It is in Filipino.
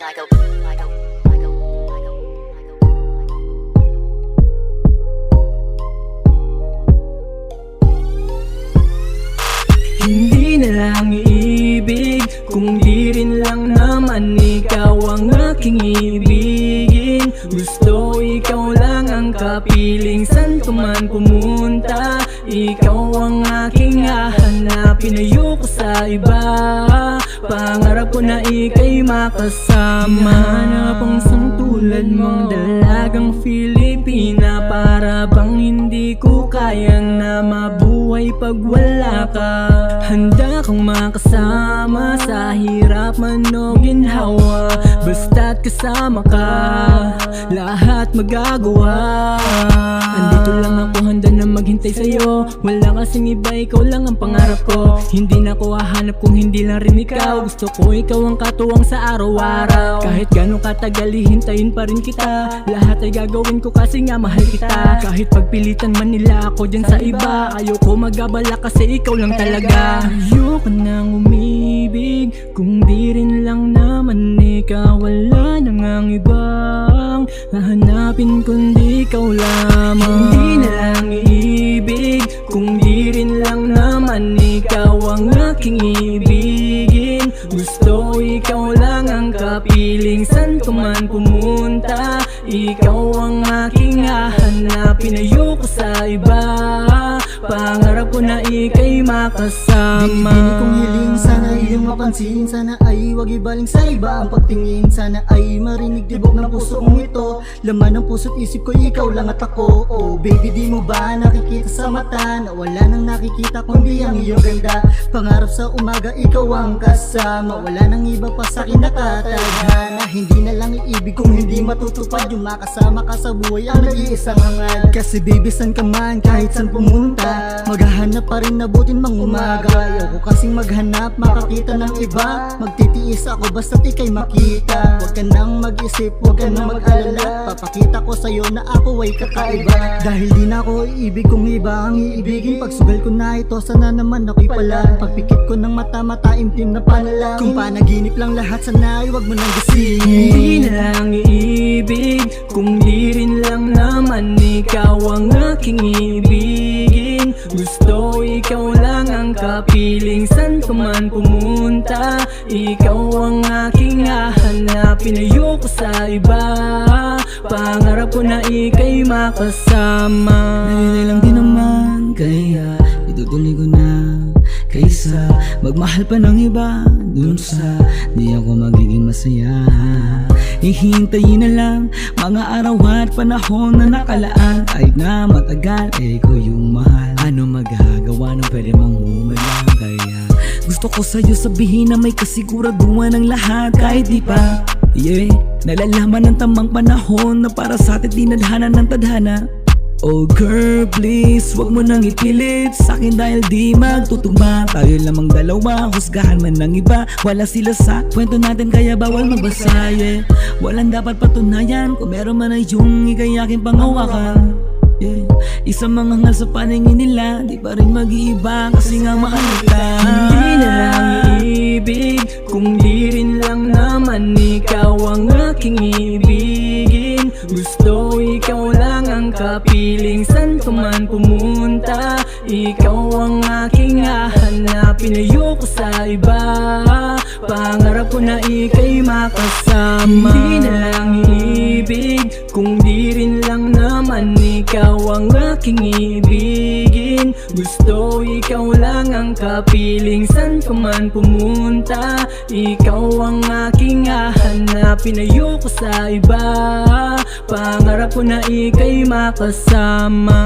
Hindi na lang iibig kung di rin lang naman ikaw ang aking ibigin. Gusto ikaw lang ang kapiling, san ka man pumunta. Ikaw ang aking hahanapin, ayoko sa iba. Pangarap ko na ika'y makasama. Hanap ang sangtulad mong dalagang Filipina. Para bang hindi ko kaya na mabuhay pag wala ka. Handa kang makasama sa hirap man o ginhawa. Basta't kasama ka, lahat magagawa. Andito lang ako, handa na maghintay sa'yo. Wala kasing iba, ikaw lang ang pangarap ko. Hindi na ko hahanap kung hindi lang rin ikaw. Gusto ko ikaw ang katuwang sa araw-araw. Kahit gano'ng katagal, hintayin pa rin kita. Lahat ay gagawin ko kasi nga mahal kita. Kahit pagpilitan man nila ako dyan sa iba, ayoko magabala kasi ikaw lang talaga. Ayoko nang umibig kung di rin lang naman ikaw. Wala nang ang ibang hahanapin kundi ikaw lamang. Hindi na lang iibig kung di rin lang naman ikaw ang aking ibigin. Gusto ikaw lang ang kapiling, san ka man pumunta. Ikaw ang aking hahanapin, ayoko sa iba. Pangarap ko na ika'y makasama. Binibining kong hiling, sana iyong mapansin. Sana ay wag ibaling sa iba ang pagtingin. Sana ay marinig tibok ng puso kong ito. Laman ng puso't isip ko, ikaw lang at ako. Oh baby, di mo ba nakikita sa mata na wala nang nakikita kundi ang iyong ganda. Pangarap sa umaga, ikaw ang kasama. Wala nang iba pa sa'kin nakatadhana. Hindi na lang iibig kung hindi matutupad yung makasama ka sa buhay ang nag-iisang hangad. Kasi baby, san ka man, kahit san pumunta, maghahanap pa rin nabutin mang umaga. Ayoko kasing maghanap, makakita ng iba. Magtitiis ako basta't ika'y makita. Huwag ka nang mag-isip, huwag ka nang mag-alala. Papakita ko sa'yo na ako ay kakaiba. Dahil di na ako iibig kung iba ang iibigin. Pagsugal ko na ito, sana naman ako'y pala. Pagpikit ko ng mata, imtim na panalangin. Kung panaginip lang lahat, sana ay huwag mo nang gisingin. Hindi na lang iibig kung di rin lang naman ikaw ang aking ibigin. Gusto ikaw lang ang kapiling, san ka man pumunta. Ikaw ang aking hahanapin, ayoko sa iba. Pangarap ko na ika'y makasama. Dali lang din naman, kaya itutuloy ko na. Kaysa magmahal pa ng iba dun sa di ako magiging masaya. Hihintayin na lang mga araw at panahon na nakalaan. Kahit na matagal, ko yung mahal. Ano magagawa nung pwede mang humalang. Kaya gusto ko sa'yo sabihin na may kasiguraduhan ng lahat. Kahit di pa, nalalaman ng tamang panahon na para sa atin dinadhana ng tadhana. Oh girl, please, wag mo nang ipilit sa'kin dahil di magtutugma. Tayo lamang dalawa, husgahan man ng iba. Wala sila sa kwento natin kaya bawal magbasa, Walang dapat patunayan kung meron man ay yung ika'y aking pangawakan. Isang mga ngal sa paningin nila, di pa rin mag-iiba kasi nga mahal kita. Hindi na lang iibig kung di rin lang naman ikaw ang aking ibigin. Gusto ikaw lang ang kapiling, san ka man pumunta. Ikaw ang aking hahanapin, ayoko sa iba. Pangarap ko na ika'y makasama. Hindi na lang iibig kung di rin lang naman ikaw ang aking ibigin. Gusto ikaw lang ang kapiling, san ka man pumunta. Ikaw ang aking hahanapin, ayoko sa iba. Pangarap ko na ika'y makasama.